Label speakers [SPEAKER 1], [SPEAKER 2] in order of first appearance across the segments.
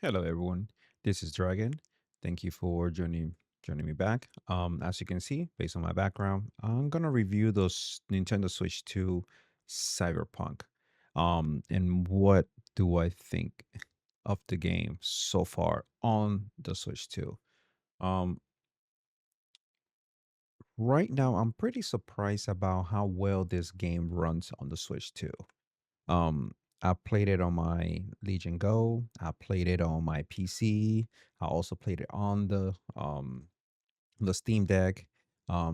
[SPEAKER 1] Hello, everyone. This is Dragon. Thank you for joining me back. As you can see, based on my background, I'm gonna review those Nintendo Switch 2 Cyberpunk. And what do I think of the game so far on the Switch 2? Um, right now, I'm pretty surprised about how well this game runs on the Switch 2. Um, I played it on my Legion Go. I played it on my PC. I also played it on the Steam Deck,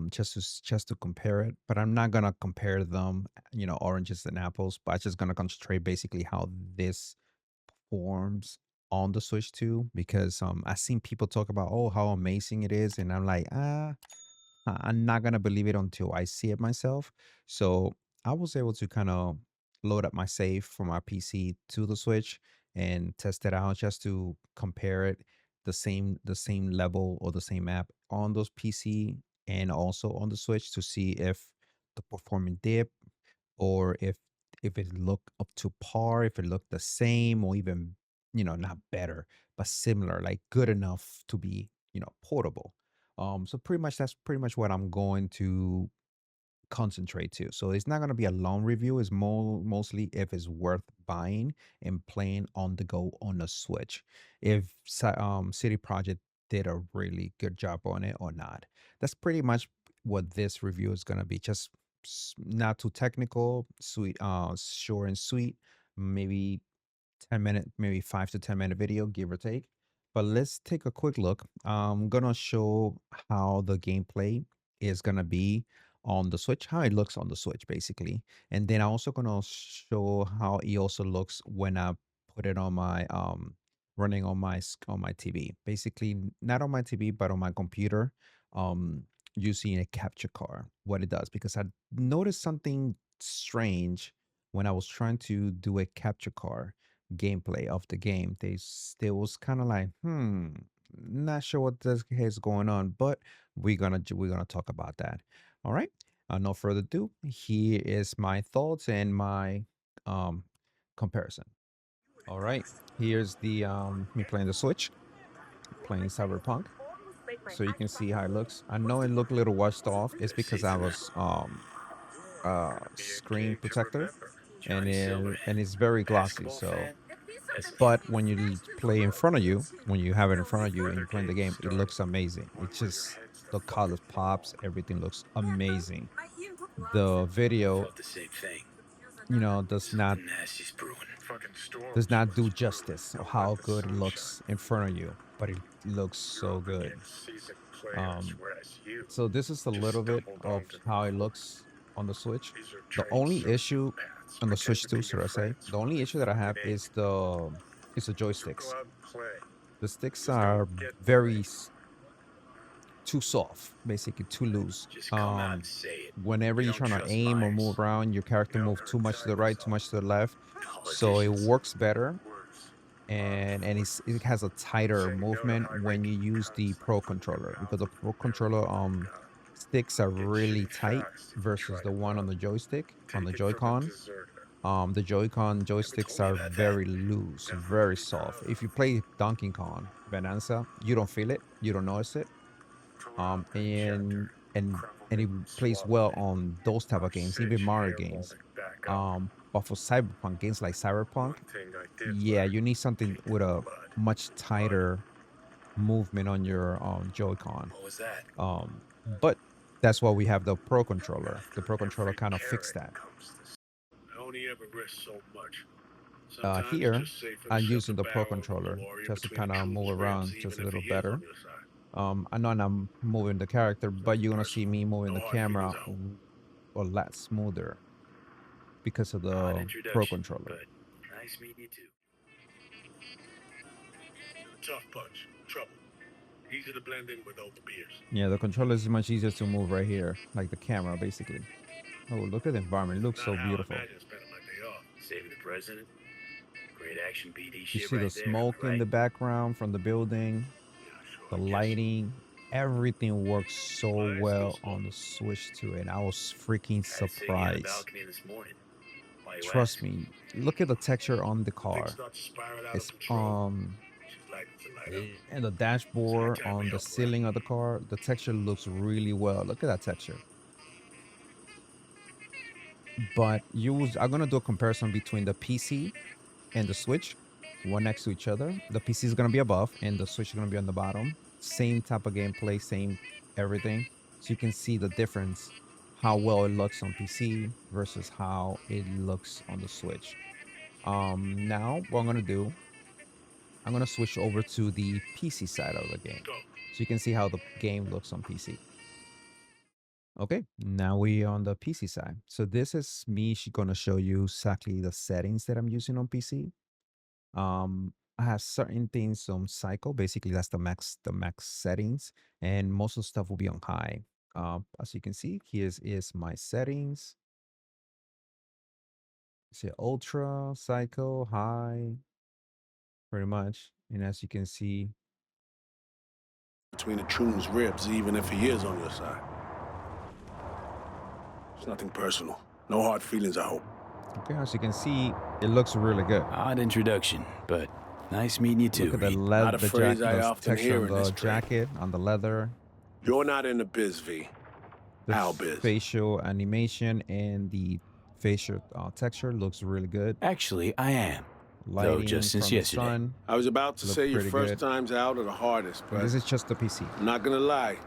[SPEAKER 1] just to compare it. But I'm not gonna compare them, oranges and apples. But I'm just gonna concentrate basically how this forms on the Switch 2 because I've seen people talk about how amazing it is, and I'm like I'm not gonna believe it until I see it myself. So I was able to kind of load up my save from my PC to the Switch and test it out just to compare it the same level or the same app on those PC and also on the Switch to see if the performance dip or if it looked up to par, if it looked the same or even not better but similar, like good enough to be portable. So pretty much that's pretty much what I'm going to concentrate to. So it's not going to be a long review. It's mostly if it's worth buying and playing on the go on a Switch. If City Project did a really good job on it or not. That's pretty much what this review is going to be. Just not too technical, sweet, short and sweet. Maybe 10-minute, maybe 5 to 10 minute video, give or take. But let's take a quick look. I'm gonna show how the gameplay is gonna be on the Switch, how it looks on the Switch, basically. And then I'm also gonna show how it also looks when I put it on my running on on my TV. Basically, not on my TV, but on my computer, using a capture card. What it does, because I noticed something strange when I was trying to do a capture card gameplay of the game. They was kind of like, not sure what this is going on, but we're gonna talk about that. All right. No further ado. Here is my thoughts and my um comparison. All right. Here's the me playing the Switch, playing Cyberpunk. So you can see how it looks. I know it looked a little washed off. It's because I was screen protector and it's very glossy. So but when you play in front of you, when you have it in front of you and you're playing the game, it looks amazing. It's just the colors pops, everything looks amazing. The video, does not does not do justice of how good it looks in front of you, but it looks so good. Um, so this is a little bit of how it looks on the Switch. The only issue on the Switch 2, should I say, the only issue that I have is the joysticks. The sticks are very too soft, basically too loose. Whenever you're trying to aim or move around, your character moves too much to the right, too much to the left. So it works better and it has a tighter movement when you use the Pro controller because the Pro controller sticks are really tight versus the one on the joystick on the Joy-Con. The Joy-Con joysticks are very loose, very soft. If you play Donkey Kong Bonanza, you don't feel it, you don't notice it. And it plays well on those type of games, even Mario games. But for Cyberpunk games like Cyberpunk, yeah, you need something with a much tighter movement on your Joy-Con. But that's why we have the Pro controller. The Pro controller kind of fixed that. Here, I'm using the Pro controller just to kind of move around just a little better. I know I'm moving the character, but you're gonna see me moving the camera a lot smoother because of the Pro controller. Yeah, the controller is much easier to move right here, like the camera, basically. Oh, look at the environment. It looks so beautiful. You see the smoke in the background from the building, the lighting, everything works so well on the Switch 2, and I was freaking surprised. Trust me, look at the texture on the car. It's And the dashboard on the ceiling of the car, the texture looks really well. Look at that texture. But I'm gonna do a comparison between the PC and the Switch, one next to each other. The PC is gonna be above, and the Switch is gonna be on the bottom. Same type of gameplay, same everything. So you can see the difference, how well it looks on PC versus how it looks on the Switch. Now what I'm gonna do, I'm gonna switch over to the PC side of the game, so you can see how the game looks on PC. Okay, now we on the PC side. So this is me gonna show you exactly the settings that I'm using on PC. I have certain things on cycle. Basically, that's the max settings, and most of the stuff will be on high. As you can see, is my settings. See ultra, cycle, high, pretty much. And as you can see,
[SPEAKER 2] Between the Troon's ribs, even if he is on your side. It's nothing personal. No hard feelings, I hope.
[SPEAKER 1] okay, as you can see, it looks really good.
[SPEAKER 3] Odd introduction, but nice meeting you too,
[SPEAKER 1] Look at the
[SPEAKER 3] Reed.
[SPEAKER 2] Not a phrase I
[SPEAKER 1] the
[SPEAKER 2] often
[SPEAKER 1] texture
[SPEAKER 2] hear
[SPEAKER 1] on
[SPEAKER 2] in this
[SPEAKER 1] the
[SPEAKER 2] trade.
[SPEAKER 1] jacket, on the leather,
[SPEAKER 2] You're not in the biz, V.
[SPEAKER 1] the
[SPEAKER 2] How biz?
[SPEAKER 1] facial animation, and the facial texture looks really good.
[SPEAKER 3] Actually, I am. Though
[SPEAKER 1] Lighting
[SPEAKER 3] just since
[SPEAKER 1] from the
[SPEAKER 3] yesterday.
[SPEAKER 1] sun
[SPEAKER 2] I was about to
[SPEAKER 1] look
[SPEAKER 2] say your
[SPEAKER 1] pretty
[SPEAKER 2] first
[SPEAKER 1] good.
[SPEAKER 2] times out are the hardest,
[SPEAKER 1] And
[SPEAKER 2] but
[SPEAKER 1] this is just the PC.
[SPEAKER 2] I'm not gonna lie.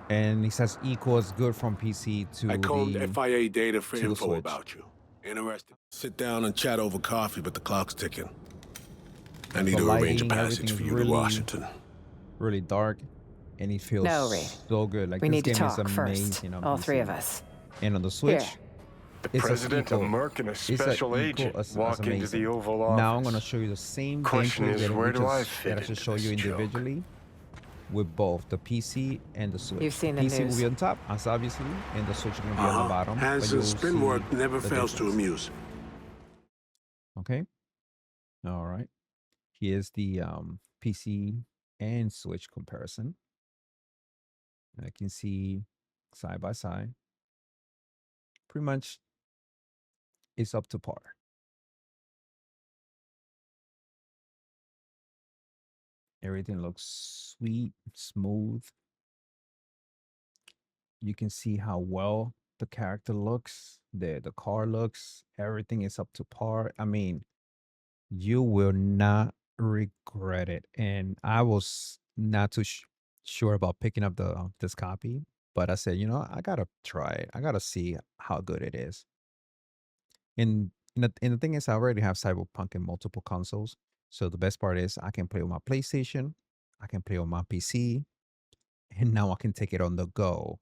[SPEAKER 1] And it says equals good from PC to
[SPEAKER 2] I combed
[SPEAKER 1] the
[SPEAKER 2] FIA data for
[SPEAKER 1] to the
[SPEAKER 2] info
[SPEAKER 1] Switch.
[SPEAKER 2] about you. Interesting. Sit down and chat over coffee, but the clock's ticking. I need
[SPEAKER 1] The
[SPEAKER 2] to arrange a
[SPEAKER 1] lighting,
[SPEAKER 2] passage
[SPEAKER 1] everything
[SPEAKER 2] for
[SPEAKER 1] is
[SPEAKER 2] you to
[SPEAKER 1] really,
[SPEAKER 2] Washington.
[SPEAKER 1] really dark, and it feels
[SPEAKER 4] No, Reed.
[SPEAKER 1] so good. Like
[SPEAKER 4] We
[SPEAKER 1] this
[SPEAKER 4] need to
[SPEAKER 1] game is
[SPEAKER 4] talk first.
[SPEAKER 1] amazing on
[SPEAKER 4] All
[SPEAKER 1] PC.
[SPEAKER 4] three of us.
[SPEAKER 1] And on the Switch,
[SPEAKER 4] Here.
[SPEAKER 5] The
[SPEAKER 1] it's as
[SPEAKER 5] president, a
[SPEAKER 1] equal.
[SPEAKER 5] merc, and a
[SPEAKER 1] It's as
[SPEAKER 5] special
[SPEAKER 1] equal
[SPEAKER 5] agent
[SPEAKER 1] as
[SPEAKER 5] walk into
[SPEAKER 1] amazing.
[SPEAKER 5] the Oval Office.
[SPEAKER 1] Now I'm gonna show you the same
[SPEAKER 5] Question
[SPEAKER 1] gameplay
[SPEAKER 5] is,
[SPEAKER 1] that
[SPEAKER 5] where
[SPEAKER 1] we
[SPEAKER 5] do I
[SPEAKER 1] just
[SPEAKER 5] fit
[SPEAKER 1] that I just
[SPEAKER 5] into
[SPEAKER 1] show you
[SPEAKER 5] this joke?
[SPEAKER 1] individually with both the PC and the Switch.
[SPEAKER 4] You've seen the
[SPEAKER 1] PC will
[SPEAKER 4] news.
[SPEAKER 1] be on top, as obviously, and the Switch is gonna be on the bottom. but
[SPEAKER 2] Hands
[SPEAKER 1] you'll
[SPEAKER 2] and spin
[SPEAKER 1] see
[SPEAKER 2] work never
[SPEAKER 1] the
[SPEAKER 2] fails to
[SPEAKER 1] difference.
[SPEAKER 2] amuse.
[SPEAKER 1] Okay. All right. Here's the PC and Switch comparison. I can see side by side. Pretty much it's up to par. Everything looks sweet, smooth. You can see how well the character looks, the car looks, everything is up to par. I mean, you will not regret it. And I was not too sure about picking up the this copy, but I said, I gotta try it. I gotta see how good it is. And the thing is, I already have Cyberpunk in multiple consoles. So the best part is I can play on my PlayStation, I can play on my PC, and now I can take it on the go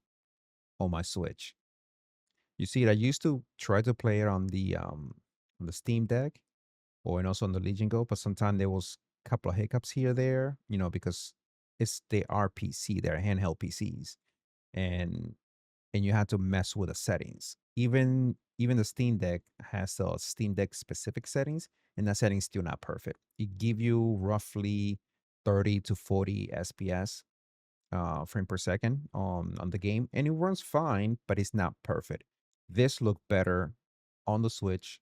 [SPEAKER 1] on my Switch. You see, I used to try to play it on the Steam Deck or and also on the Legion Go, but sometimes there was a couple of hiccups here or there, because they are PC, they're handheld PCs, and and you had to mess with the settings. Even the Steam Deck has the Steam Deck specific settings, and that setting is still not perfect. It give you roughly 30 to 40 SPS frame per second on the game, and it runs fine, but it's not perfect. This look better on the Switch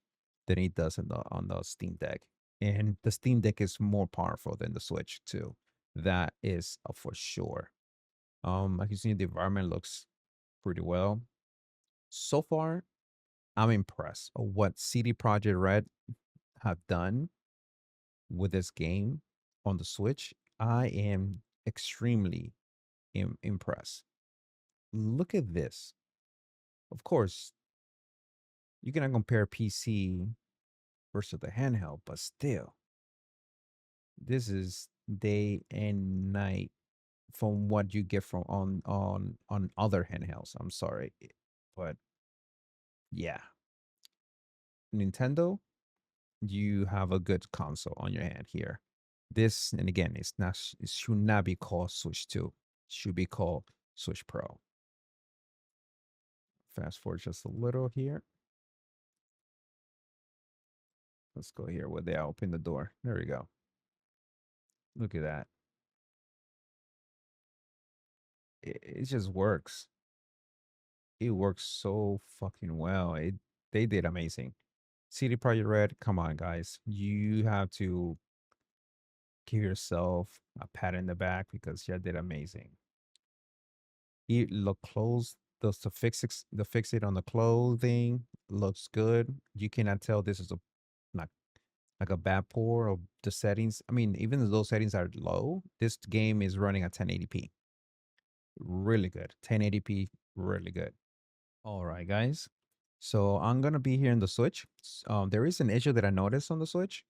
[SPEAKER 1] than it does on the Steam Deck, and the Steam Deck is more powerful than the Switch too. That is for sure. Like you see, the environment looks pretty well so far. I'm impressed of what CD Projekt Red have done with this game on the Switch. I am extremely impressed. Look at this. Of course, you cannot compare PC versus the handheld, but still, this is day and night from what you get from on other handhelds. I'm sorry, but yeah, Nintendo, you have a good console on your hand here. This, and again, it should not be called Switch 2. It should be called Switch Pro. Fast forward just a little here. Let's go here where they open the door. There we go. Look at that. It just works. It works so fucking well. They did amazing. CD Projekt Red, come on, guys. You have to Give yourself a pat in the back because you did amazing. Look clothes, the fix it on the clothing looks good. You cannot tell this is a like like a bad pour of the settings. I mean, even though those settings are low, this game is running at 1080p. Really good. 1080p, really good. All right, guys. So I'm gonna be here in the Switch. There is an issue that I noticed on the Switch.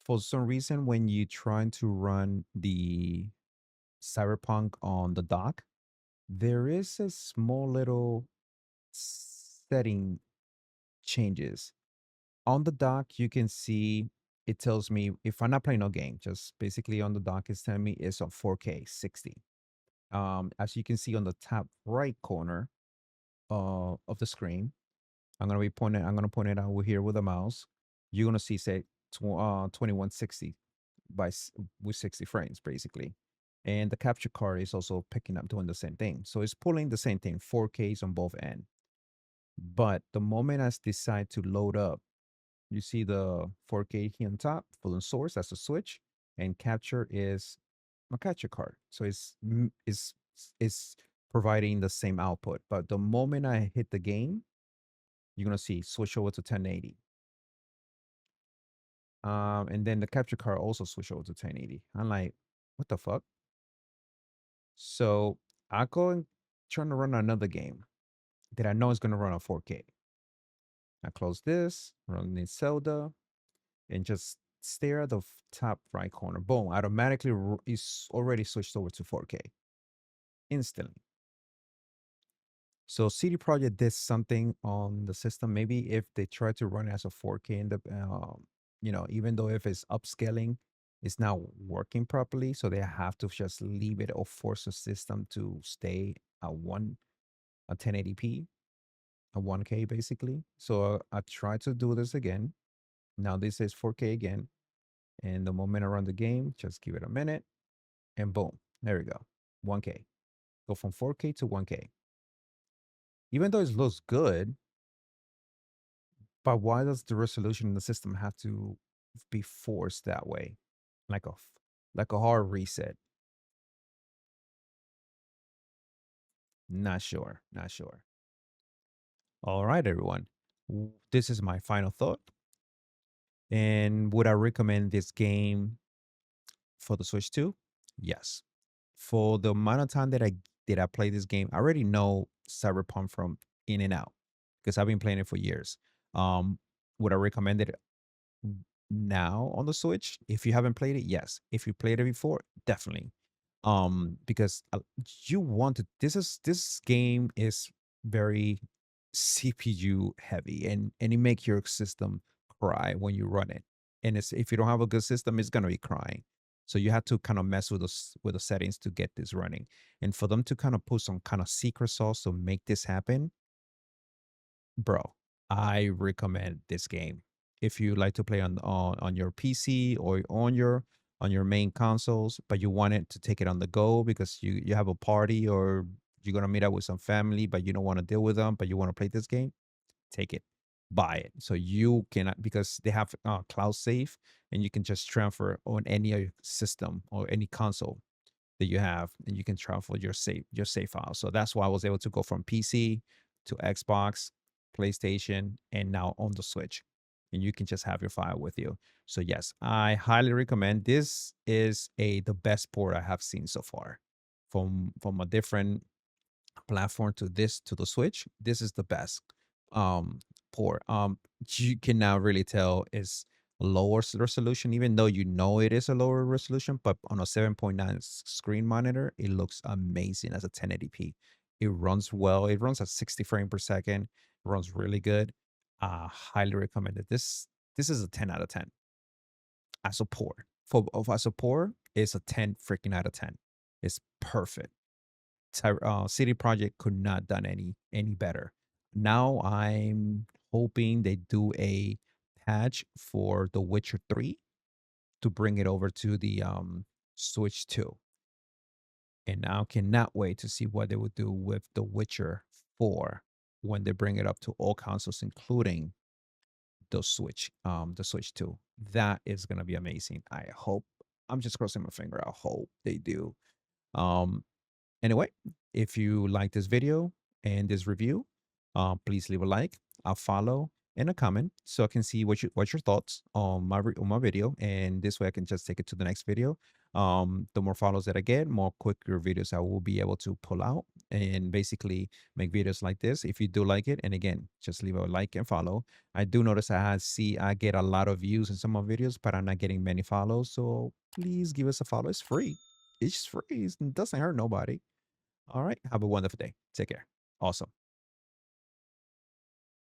[SPEAKER 1] For some reason, when you trying to run the Cyberpunk on the dock, there is a small little setting changes. On the dock, you can see it tells me if I'm not playing no game, just basically on the dock, it's telling me it's on 4K 60. As you can see on the top right corner of the screen, I'm gonna point it out here with a mouse. You're gonna see say 2160 with 60 frames basically. And the capture card is also picking up doing the same thing. So it's pulling the same thing, 4Ks on both ends. But the moment I decide to load up, you see the 4K here on top, full and source, that's a switch, and capture is my capture card. So it's providing the same output. But the moment I hit the game, you're gonna see switch over to 1080. And then the capture card also switch over to 1080. I'm like, what the fuck? So I go and trying to run another game that I know is gonna run on 4K. I close this, run in Zelda, and just stare at the top right corner. Boom, automatically is already switched over to 4K instantly. So CD Projekt did something on the system. Maybe if they try to run it as a 4K in the, even though if it's upscaling, it's not working properly. So they have to just leave it or force the system to stay at a 1080p, a 1K basically. So I tried to do this again. Now this is 4K again. And the moment I run the game, just give it a minute and boom, there we go. 1K. Go from 4K to 1K. Even though it looks good, but why does the resolution in the system have to be forced that way? Like like a hard reset. Not sure. Not sure. All right, everyone. This is my final thought. And would I recommend this game for the Switch 2? Yes. For the amount of time that I play this game, I already know Cyberpunk from in and out because I've been playing it for years. Would I recommend it now on the Switch? If you haven't played it, yes. If you played it before, definitely. Because you want to. This game is very CPU heavy, and it make your system cry when you run it. And if you don't have a good system, it's gonna be crying. So you have to kind of mess with the settings to get this running. And for them to kind of put some kind of secret sauce to make this happen, bro, I recommend this game. If you like to play on your PC or on your main consoles, but you want it to take it on the go because you have a party or you're gonna meet up with some family, but you don't want to deal with them, but you want to play this game, take it, buy it. So you cannot because they have cloud save and you can just transfer on any system or any console that you have, and you can transfer your save file. So that's why I was able to go from PC to Xbox, PlayStation, and now on the Switch. And you can just have your file with you. So yes, I highly recommend. This is the best port I have seen so far, from a different platform to this to the Switch. This is the best um port. You can now really tell is lower resolution, even though you know it is a lower resolution, but on a 7.9 screen monitor, it looks amazing as a 1080p. It runs well. It runs at 60 frames per second. It runs really good. Highly recommended. This is a 10 out of 10 as a port. As a port, it's a 10 freaking out of 10. It's perfect. City Project could not done any better. Now I'm hoping they do a patch for The Witcher 3 to bring it over to the Switch 2. And now cannot wait to see what they would do with The Witcher 4 when they bring it up to all consoles, including the Switch 2. That is gonna be amazing. I hope I'm just crossing my finger. I hope they do. Um, Anyway, if you like this video and this review, please leave a like, a follow, and a comment so I can see what's your thoughts on on my video, and this way I can just take it to the next video. The more follows that I get, more quicker videos I will be able to pull out and basically make videos like this. If you do like it, and again, just leave a like and follow. I do notice I get a lot of views in some of my videos, but I'm not getting many follows. So please give us a follow. It's free. It's free. It doesn't hurt nobody. All right. Have a wonderful day. Take care. Awesome.